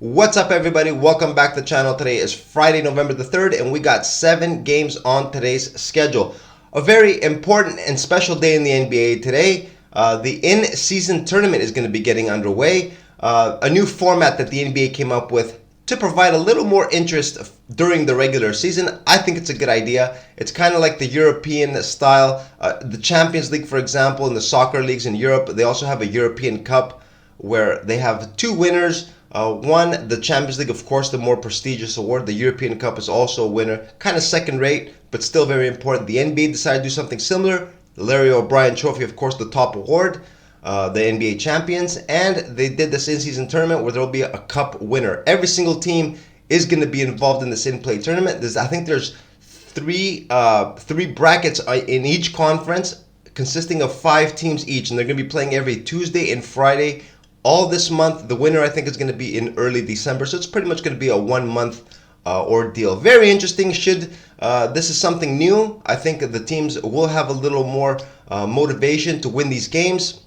What's up, everybody? Welcome back to the channel. Today is Friday, November the 3rd, and we got 7 games on today's schedule. A very important and special day in the NBA today. The in-season tournament is going to be getting underway. A new format that the NBA came up with to provide a little more interest during the regular season. I think it's a good idea. It's kind of like the European style. The Champions League, for example, in the soccer leagues in Europe, they also have a European Cup where they have 2 winners. One, the Champions League, of course, the more prestigious award. The European Cup is also a winner, kind of second rate, but still very important. The NBA decided to do something similar. The Larry O'Brien Trophy, of course, the top award, the NBA champions, and they did this in-season tournament where there will be a cup winner. Every single team is going to be involved in this in-play tournament. I think there's three brackets in each conference, consisting of 5 teams each, and they're going to be playing every Tuesday and Friday all this month. The winner, I think, is going to be in early December, so it's pretty much going to be a 1-month ordeal. Very interesting. This is something new. I think the teams will have a little more motivation to win these games.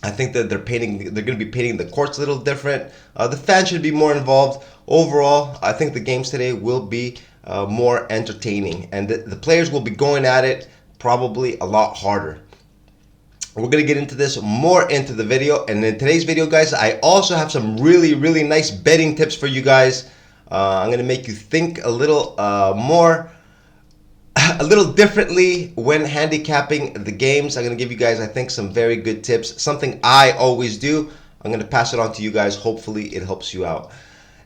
I think that they're going to be painting the courts a little different. The fans should be more involved. Overall, I think the games today will be more entertaining, and the players will be going at it probably a lot harder. We're going to get into this more into the video, and in today's video, guys, I also have some really nice betting tips for you guys. I'm going to make you think a little differently when handicapping the games. I'm going to give you guys, I think, some very good tips, something I always do. I'm going to pass it on to you guys. Hopefully it helps you out.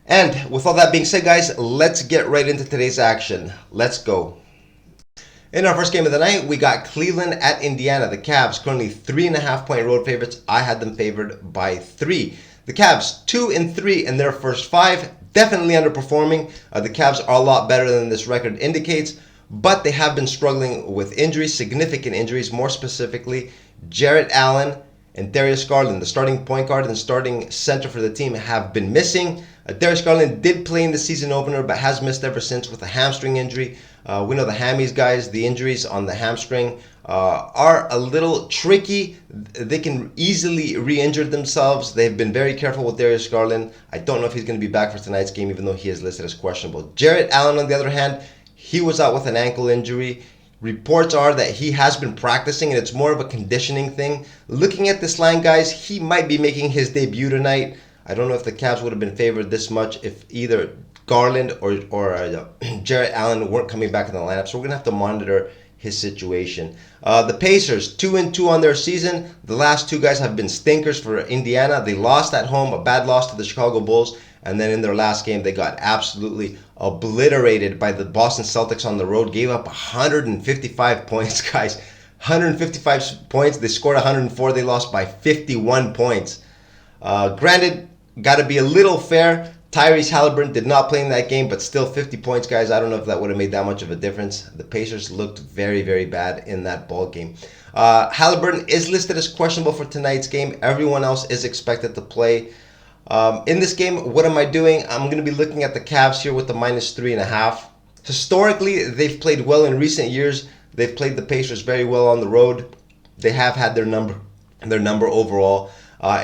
And with all that being said, guys, let's get right into today's action. Let's go. In our first game of the night, we got Cleveland at Indiana. The Cavs currently 3.5-point road favorites. I had them favored by 3. The Cavs 2-3 in their first 5. Definitely underperforming. The Cavs are a lot better than this record indicates, but they have been struggling with injuries, significant injuries. More specifically, Jarrett Allen and Darius Garland, the starting point guard and starting center for the team, have been missing. Darius Garland did play in the season opener, but has missed ever since with a hamstring injury. We know the hammies, guys, the injuries on the hamstring are a little tricky. They can easily re-injure themselves. They've been very careful with Darius Garland. I don't know if he's going to be back for tonight's game, even though he is listed as questionable. Jarrett Allen, on the other hand, he was out with an ankle injury. Reports are that he has been practicing, and it's more of a conditioning thing. Looking at this line, guys, he might be making his debut tonight. I don't know if the Cavs would have been favored this much if either Garland or Jarrett Allen weren't coming back in the lineup, so we're going to have to monitor his situation. The Pacers, 2-2 on their season. The last 2 guys have been stinkers for Indiana. They lost at home, a bad loss to the Chicago Bulls, and then in their last game, they got absolutely obliterated by the Boston Celtics on the road. Gave up 155 points, guys. 155 points. They scored 104. They lost by 51 points. Granted, got to be a little fair. Tyrese Halliburton did not play in that game, but still 50 points, guys. I don't know if that would have made that much of a difference. The Pacers looked very bad in that ball game. Halliburton is listed as questionable for tonight's game. Everyone else is expected to play. In this game, what am I doing? I'm going to be looking at the Cavs here with the -3.5. Historically, they've played well in recent years. They've played the Pacers very well on the road. They have had their number overall.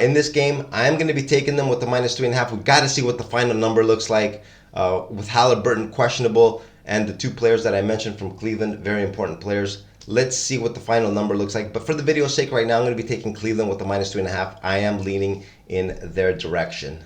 In this game, I'm going to be taking them with the -3.5. We've got to see what the final number looks like with Halliburton questionable and the 2 players that I mentioned from Cleveland, very important players. Let's see what the final number looks like. But for the video's sake right now, I'm going to be taking Cleveland with the -3.5. I am leaning in their direction.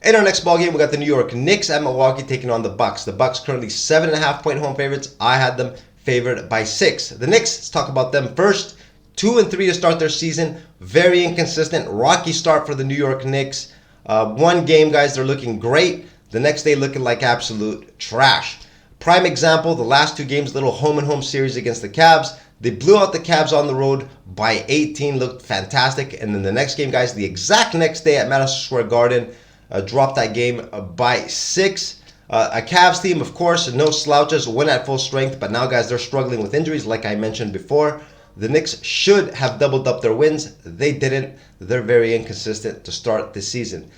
In our next ball game, we got the New York Knicks at Milwaukee taking on the Bucks. The Bucks currently 7.5-point home favorites. I had them favored by 6. The Knicks, let's talk about them first. 2-3 to start their season. Very inconsistent. Rocky start for the New York Knicks. One game, guys, they're looking great. The next day looking like absolute trash. Prime example, the last 2 games, little home-and-home series against the Cavs. They blew out the Cavs on the road by 18. Looked fantastic. And then the next game, guys, the exact next day at Madison Square Garden, dropped that game by 6. A Cavs team, of course, no slouches, win at full strength. But now, guys, they're struggling with injuries, like I mentioned before. The Knicks should have doubled up their wins. They didn't. They're very inconsistent to start this season.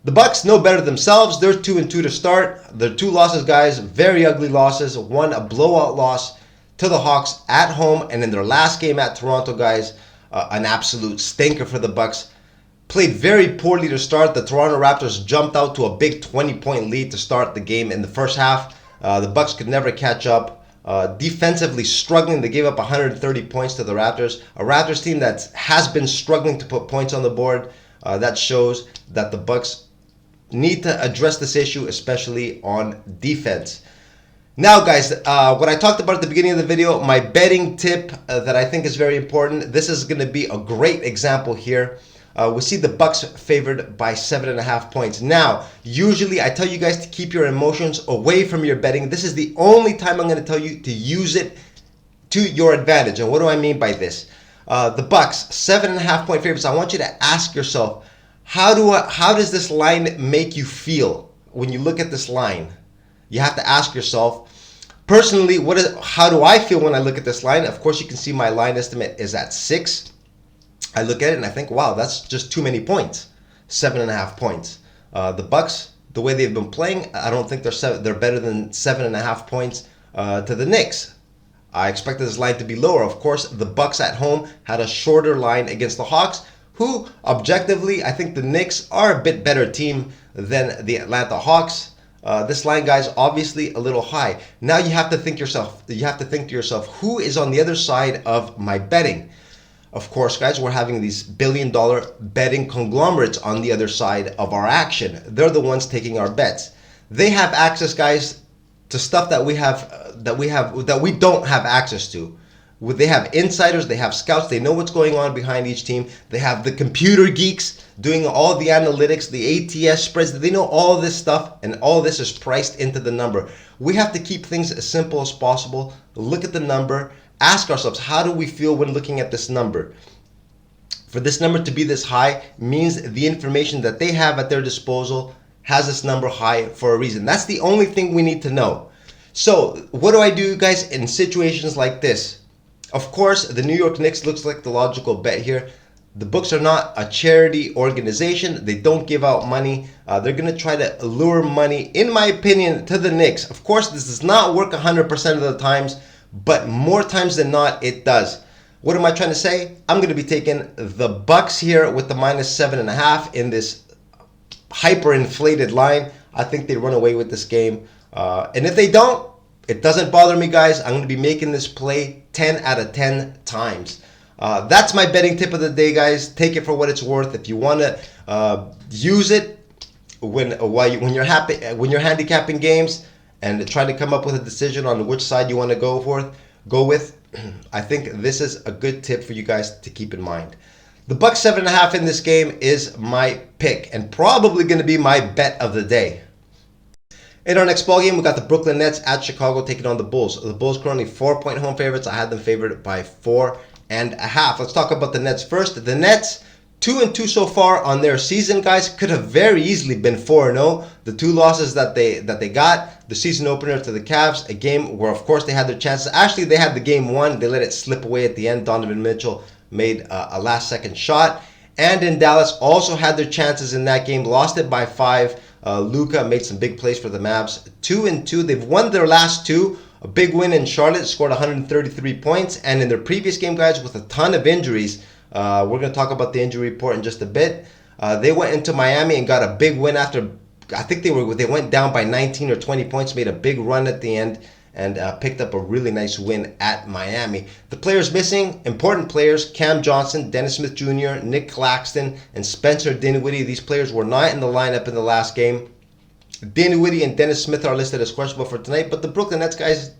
The Bucks know better themselves. They're 2-2 to start. Their 2 losses, guys, very ugly losses. One, a blowout loss to the Hawks at home, and in their last game at Toronto, guys, an absolute stinker for the Bucks. played very poorly to start. The Toronto Raptors jumped out to a big 20-point lead to start the game in the first half. The Bucks could never catch up. Defensively struggling, they gave up 130 points to the Raptors. A Raptors team that has been struggling to put points on the board. That shows that the Bucks need to address this issue, especially on defense. Now, guys, what I talked about at the beginning of the video, my betting tip that I think is very important. This is going to be a great example here. We see the Bucks favored by 7.5 points. Now, usually I tell you guys to keep your emotions away from your betting. This is the only time I'm going to tell you to use it to your advantage. And what do I mean by this? The Bucks, 7.5 point favorites. I want you to ask yourself, how does this line make you feel when you look at this line? You have to ask yourself, personally, how do I feel when I look at this line? Of course, you can see my line estimate is at 6. I look at it and I think, wow, that's just too many points. 7.5 points. The Bucks, the way they've been playing, I don't think they're better than 7.5 points to the Knicks. I expected this line to be lower. Of course, the Bucks at home had a shorter line against the Hawks, who, objectively, I think the Knicks are a bit better team than the Atlanta Hawks. This line, guys, obviously a little high. Now you have to think to yourself, who is on the other side of my betting? Of course, guys, we're having these billion-dollar betting conglomerates on the other side of our action. They're the ones taking our bets. They have access, guys, to stuff that we don't have access to. They have insiders, they have scouts, they know what's going on behind each team. They have the computer geeks doing all the analytics, the ATS spreads. They know all this stuff, and all this is priced into the number. We have to keep things as simple as possible. Look at the number. Ask ourselves, how do we feel when looking at this number? For this number to be this high means the information that they have at their disposal has this number high for a reason. That's the only thing we need to know. So what do I do, guys, in situations like this? Of course, the New York Knicks looks like the logical bet here. The books are not a charity organization. They don't give out money. They're going to try to lure money, in my opinion, to the Knicks. Of course, this does not work 100% of the times, but more times than not, it does. What am I trying to say? I'm going to be taking the Bucks here with the -7.5 in this hyper-inflated line. I think they run away with this game. And if they don't, it doesn't bother me, guys. I'm going to be making this play 10 out of 10 times. That's my betting tip of the day, guys. Take it for what it's worth. If you want to use it when you're handicapping games and trying to come up with a decision on which side you want to go with, I think this is a good tip for you guys to keep in mind. The Bucks 7.5 in this game is my pick and probably going to be my bet of the day. In our next ball game, we got the Brooklyn Nets at Chicago taking on the Bulls. The Bulls currently 4-point home favorites. I had them favored by 4.5. Let's talk about the Nets first. The Nets, 2-2 so far on their season, guys. Could have very easily been 4-0. The two losses that they got, the season opener to the Cavs, a game where, of course, they had their chances. Actually, they had the game won. They let it slip away at the end. Donovan Mitchell made a last-second shot. And in Dallas, also had their chances in that game. Lost it by 5. Luka made some big plays for the Mavs. 2-2. They've won their last two. A big win in Charlotte, scored 133 points. And in their previous game, guys, with a ton of injuries, we're going to talk about the injury report in just a bit. They went into Miami and got a big win after, I think they went down by 19 or 20 points, made a big run at the end, and picked up a really nice win at Miami. The players missing, important players, Cam Johnson, Dennis Smith Jr., Nick Claxton, and Spencer Dinwiddie. These players were not in the lineup in the last game. Dinwiddie and Dennis Smith are listed as questionable for tonight, but the Brooklyn Nets guys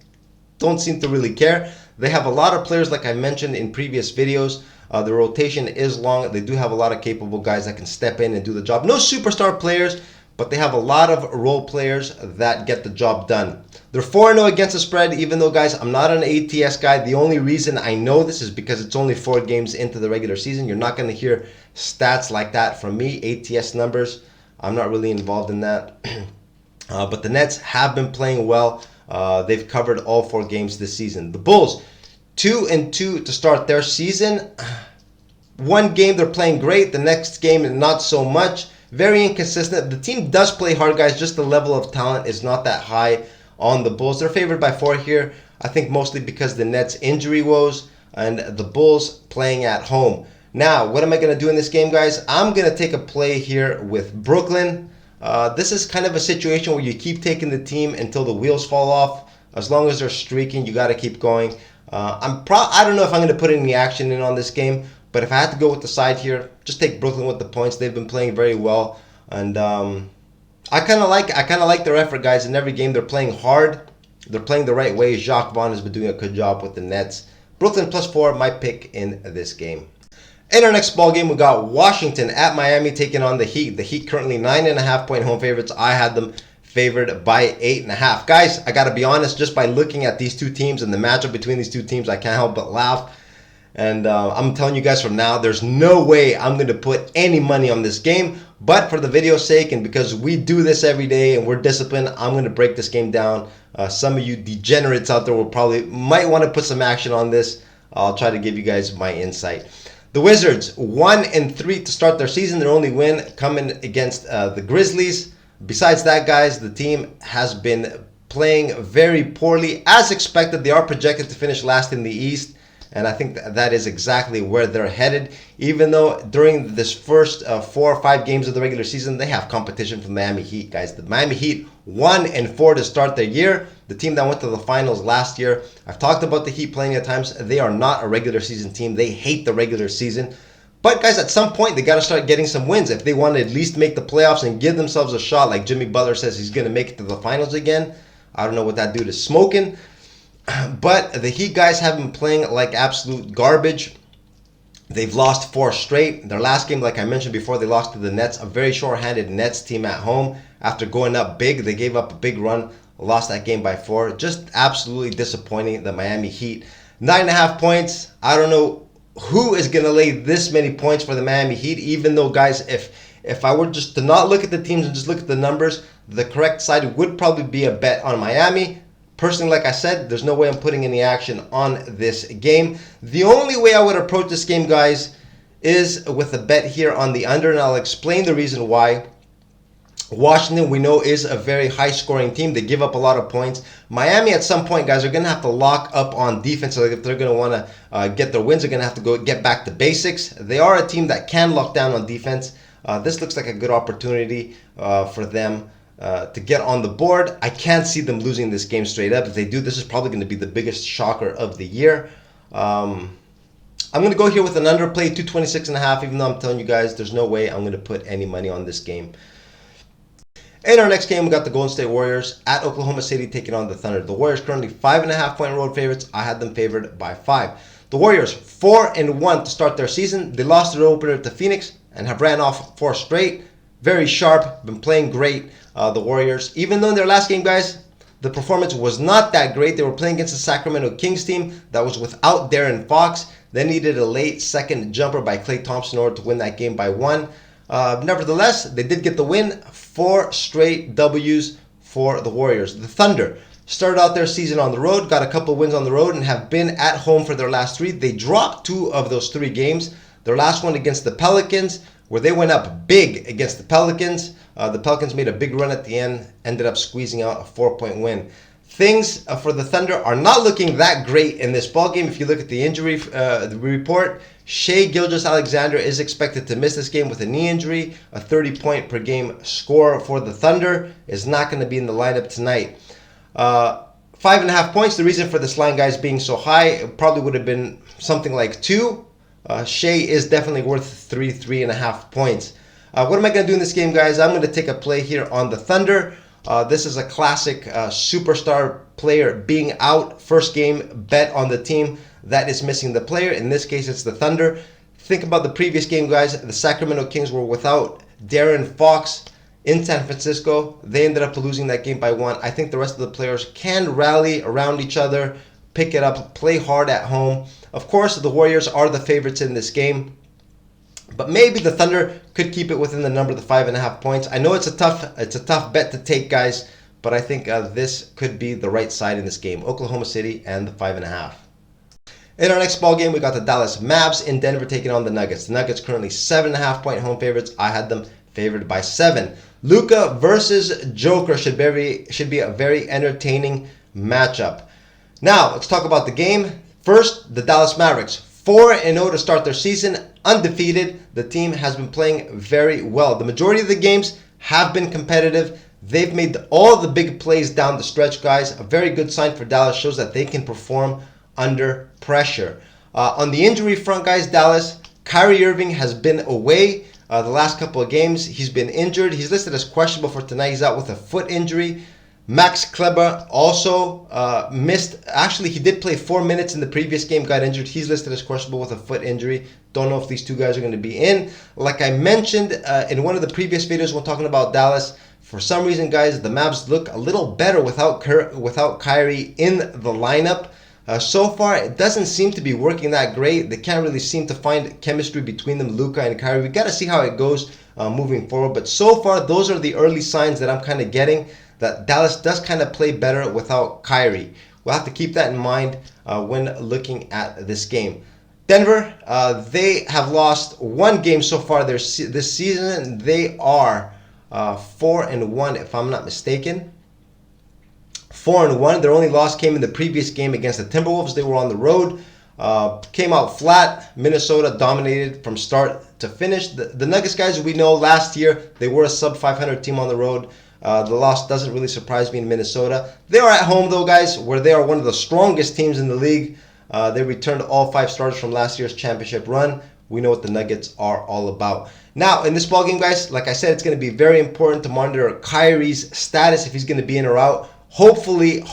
don't seem to really care. They have a lot of players, like I mentioned in previous videos. The rotation is long. They do have a lot of capable guys that can step in and do the job. No superstar players, but they have a lot of role players that get the job done. They're 4-0 against the spread, even though, guys, I'm not an ATS guy. The only reason I know this is because it's only 4 games into the regular season. You're not going to hear stats like that from me, ATS numbers. I'm not really involved in that. But the Nets have been playing well. They've covered all 4 games this season. The Bulls, 2-2 to start their season. One game they're playing great. The next game, not so much. Very inconsistent. The team does play hard, guys. Just the level of talent is not that high on the Bulls. They're favored by 4 here. I think mostly because the Nets' injury woes and the Bulls playing at home. Now, what am I going to do in this game, guys? I'm going to take a play here with Brooklyn. This is kind of a situation where you keep taking the team until the wheels fall off. As long as they're streaking, you got to keep going. I don't know if I'm going to put any action in on this game, but if I had to go with the side here, just take Brooklyn with the points. They've been playing very well, and I kind of like their effort, guys. In every game, they're playing hard. They're playing the right way. Jacques Vaughn has been doing a good job with the Nets. Brooklyn +4, my pick in this game. In our next ball game, we got Washington at Miami taking on the Heat. The Heat currently 9.5-point home favorites. I had them favored by 8.5. Guys, I got to be honest, just by looking at these two teams and the matchup between these two teams, I can't help but laugh. And I'm telling you guys from now, there's no way I'm going to put any money on this game. But for the video's sake, and because we do this every day and we're disciplined, I'm going to break this game down. Some of you degenerates out there might want to put some action on this. I'll try to give you guys my insight. The Wizards 1-3 to start their season. Their only win coming against the Grizzlies. Besides that, guys, the team has been playing very poorly. As expected, they are projected to finish last in the East, and I think that is exactly where they're headed. Even though during this first 4 or 5 games of the regular season, they have competition from the Miami Heat, guys. The Miami Heat 1-4 to start their year. The team that went to the finals last year. I've talked about the Heat plenty of times. They are not a regular season team. They hate the regular season. But guys, at some point, they got to start getting some wins. If they want to at least make the playoffs and give themselves a shot, like Jimmy Butler says he's going to make it to the finals again. I don't know what that dude is smoking. But the Heat guys have been playing like absolute garbage. They've lost 4 straight. Their last game, like I mentioned before, they lost to the Nets, a very short-handed Nets team at home. After going up big, they gave up a big run, lost that game by 4. Just absolutely disappointing, the Miami Heat. 9.5 points. I don't know who is going to lay this many points for the Miami Heat, even though, guys, if I were just to not look at the teams and just look at the numbers, the correct side would probably be a bet on Miami. Personally, like I said, there's no way I'm putting any action on this game. The only way I would approach this game, guys, is with a bet here on the under, and I'll explain the reason why. Washington, we know, is a very high-scoring team. They give up a lot of points. Miami, at some point, guys, are going to have to lock up on defense. So if they're going to want to get their wins, they're going to have to get back to basics. They are a team that can lock down on defense. This looks like a good opportunity for them to get on the board. I can't see them losing this game straight up. If they do, this is probably going to be the biggest shocker of the year. I'm going to go here with an underplay, 226.5, even though I'm telling you guys there's no way I'm going to put any money on this game. In our next game, we got the Golden State Warriors at Oklahoma City taking on the Thunder. The Warriors currently 5.5-point road favorites. I had them favored by 5. The Warriors 4-1 to start their season. They lost their opener to Phoenix and have ran off 4 straight. Very sharp, been playing great, the Warriors. Even though in their last game, guys, the performance was not that great. They were playing against the Sacramento Kings team that was without De'Aaron Fox. They needed a late second jumper by Klay Thompson in order to win that game by 1. Nevertheless, they did get the win. 4 straight W's for the Warriors. The Thunder started out their season on the road, got a couple wins on the road, and have been at home for their last 3. They dropped 2 of those 3 games. Their last one against the Pelicans, where they went up big against the Pelicans. The Pelicans made a big run at the end, ended up squeezing out a 4-point win. Things for the Thunder are not looking that great in this ballgame. If you look at the injury report, Shai Gilgeous-Alexander is expected to miss this game with a knee injury. A 30-point per game score for the Thunder is not going to be in the lineup tonight. 5.5 points. The reason for this line, guys, being so high, it probably would have been something like 2. Shai is definitely worth 3.5 points. What am I going to do in this game, guys? I'm going to take a play here on the Thunder. This is a classic superstar player being out. First game bet on the team that is missing the player. In this case, it's the Thunder. Think about the previous game, guys. The Sacramento Kings were without De'Aaron Fox in San Francisco. They ended up losing that game by 1. I think the rest of the players can rally around each other, pick it up, play hard at home. Of course, the Warriors are the favorites in this game, but maybe the Thunder could keep it within the number, the 5.5 points. I know it's a tough bet to take, guys, but I think this could be the right side in this game. Oklahoma City and the 5.5. In our next ball game, we got the Dallas Mavs in Denver taking on the Nuggets. The Nuggets currently 7.5-point home favorites. I had them favored by 7. Luka versus Joker should be a very entertaining matchup. Now, let's talk about the game. First, the Dallas Mavericks. 4-0 to start their season, undefeated. The team has been playing very well. The majority of the games have been competitive. They've made all the big plays down the stretch, guys. A very good sign for Dallas. Shows that they can perform under pressure. On the injury front, guys, Dallas, Kyrie Irving has been away the last couple of games. He's been injured. He's listed as questionable for tonight. He's out with a foot injury. Max Kleber also missed. Actually, he did play 4 minutes in the previous game, got injured. He's listed as questionable with a foot injury. Don't know if these two guys are going to be in. Like I mentioned in one of the previous videos when talking about Dallas, for some reason, guys, the Mavs look a little better without Kyrie in the lineup. So far, it doesn't seem to be working that great. They can't really seem to find chemistry between them, Luka and Kyrie. We got to see how it goes moving forward. But so far, those are the early signs that I'm kind of getting that Dallas does kind of play better without Kyrie. We'll have to keep that in mind when looking at this game. Denver, they have lost one game so far this season. They are 4-1, if I'm not mistaken. 4-1. Their only loss came in the previous game against the Timberwolves. They were on the road. Came out flat. Minnesota dominated from start to finish. The Nuggets, guys, we know last year they were a sub-500 team on the road. The loss doesn't really surprise me in Minnesota. They are at home, though, guys, where they are one of the strongest teams in the league. They returned all 5 starters from last year's championship run. We know what the Nuggets are all about. Now, in this ballgame, guys, like I said, it's going to be very important to monitor Kyrie's status, if he's going to be in or out. Hopefully,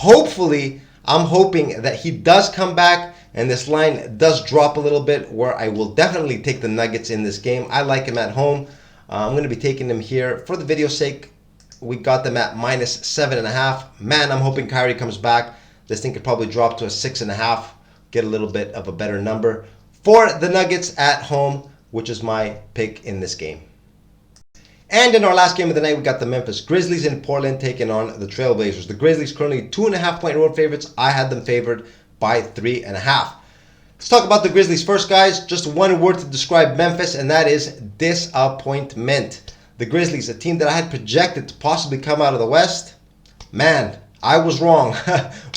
I'm hoping that he does come back and this line does drop a little bit, where I will definitely take the Nuggets in this game. I like him at home. I'm going to be taking them here. For the video's sake, we got them at -7.5. Man, I'm hoping Kyrie comes back. This thing could probably drop to a 6.5, get a little bit of a better number for the Nuggets at home, which is my pick in this game. And in our last game of the night, we got the Memphis Grizzlies in Portland taking on the Trailblazers. The Grizzlies currently 2.5-point road favorites. I had them favored by 3.5. Let's talk about the Grizzlies first, guys. Just one word to describe Memphis, and that is disappointment. The Grizzlies, a team that I had projected to possibly come out of the West. Man, I was wrong.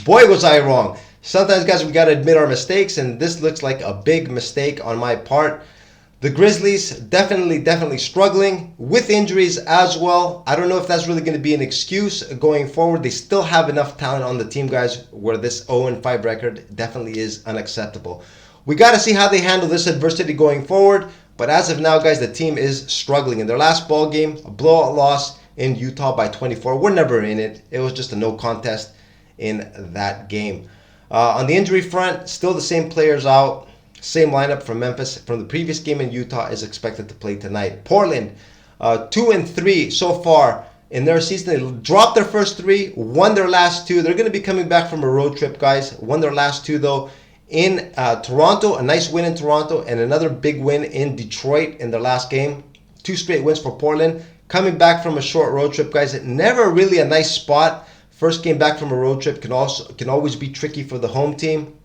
Boy, was I wrong. Sometimes, guys, we got to admit our mistakes, and this looks like a big mistake on my part. The Grizzlies definitely struggling with injuries as well. I don't know if that's really going to be an excuse going forward. They still have enough talent on the team, guys, where this 0-5 record definitely is unacceptable. We got to see how they handle this adversity going forward. But as of now, guys, the team is struggling. In their last ball game, a blowout loss in Utah by 24. We're never in it. It was just a no contest in that game. On the injury front, still the same players out. Same lineup from Memphis from the previous game in Utah is expected to play tonight. Portland, 2-3 so far in their season. They dropped their first 3, won their last 2. They're going to be coming back from a road trip, guys. Won their last 2, though, in Toronto. A nice win in Toronto and another big win in Detroit in their last game. 2 straight wins for Portland. Coming back from a short road trip, guys. Never really a nice spot. First game back from a road trip can always be tricky for the home team.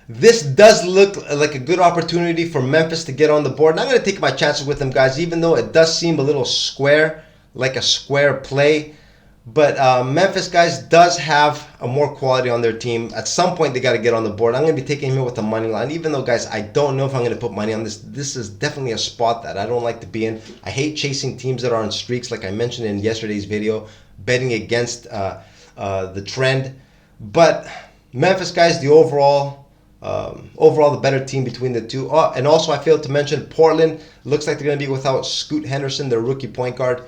This does look like a good opportunity for Memphis to get on the board. And I'm going to take my chances with them, guys, even though it does seem a little square, like a square play. But Memphis, guys, does have a more quality on their team. At some point, they got to get on the board. I'm going to be taking him with the money line, even though, guys, I don't know if I'm going to put money on this. This is definitely a spot that I don't like to be in. I hate chasing teams that are on streaks, like I mentioned in yesterday's video, betting against the trend. But Memphis, guys, the overall the better team between the two. And also, I failed to mention Portland. Looks like they're going to be without Scoot Henderson, their rookie point guard.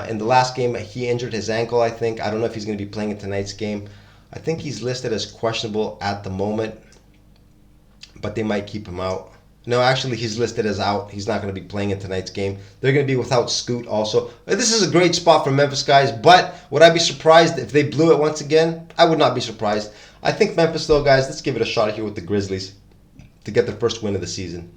In the last game, he injured his ankle, I think. I don't know if he's going to be playing in tonight's game. I think he's listed as questionable at the moment, but they might keep him out. No, actually, he's listed as out. He's not going to be playing in tonight's game. They're going to be without Scoot also. This is a great spot for Memphis, guys, but would I be surprised if they blew it once again? I would not be surprised. I think Memphis, though, guys, let's give it a shot here with the Grizzlies to get their first win of the season.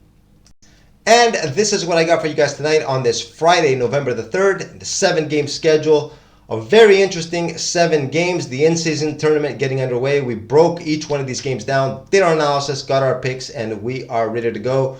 And this is what I got for you guys tonight on this Friday, November the 3rd, the 7-game schedule. A very interesting 7 games. The in-season tournament getting underway. We broke each one of these games down, did our analysis, got our picks, and we are ready to go.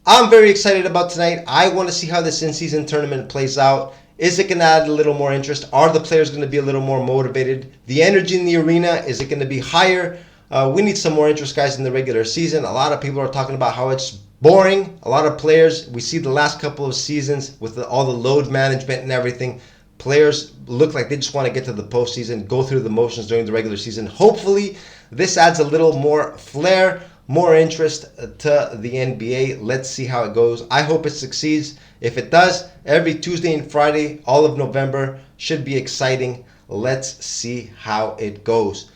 I'm very excited about tonight. I want to see how this in-season tournament plays out. Is it going to add a little more interest? Are the players going to be a little more motivated? The energy in the arena, is it going to be higher? We need some more interest, guys, in the regular season. A lot of people are talking about how it's boring. A lot of players, we see the last couple of seasons with all the load management and everything, players look like they just want to get to the postseason, go through the motions during the regular season. Hopefully, this adds a little more flair, more interest to the NBA. Let's see how it goes. I hope it succeeds. If it does, every Tuesday and Friday, all of November, should be exciting. Let's see how it goes.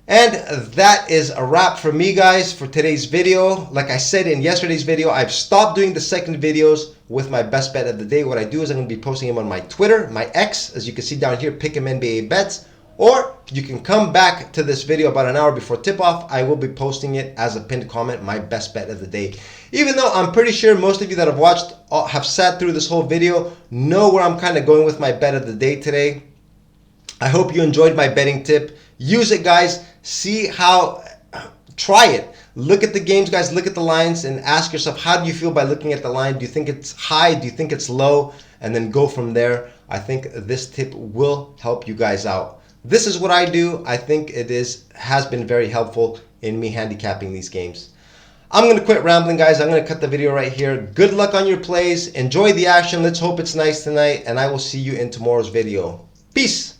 And that is a wrap for me, guys, for today's video. Like I said in yesterday's video, I've stopped doing the second videos with my best bet of the day. What I do is I'm going to be posting them on my Twitter, my X, as you can see down here, Pick'em NBA Bets. Or you can come back to this video about an hour before tip-off. I will be posting it as a pinned comment, my best bet of the day. Even though I'm pretty sure most of you that have watched, have sat through this whole video, know where I'm kind of going with my bet of the day today. I hope you enjoyed my betting tip. Use it, guys. See how, try it. Look at the games, guys. Look at the lines and ask yourself, how do you feel by looking at the line? Do you think it's high? Do you think it's low? And then go from there. I think this tip will help you guys out. This is what I do. I think it has been very helpful in me handicapping these games. I'm going to quit rambling, guys. I'm going to cut the video right here. Good luck on your plays. Enjoy the action. Let's hope it's nice tonight. And I will see you in tomorrow's video. Peace.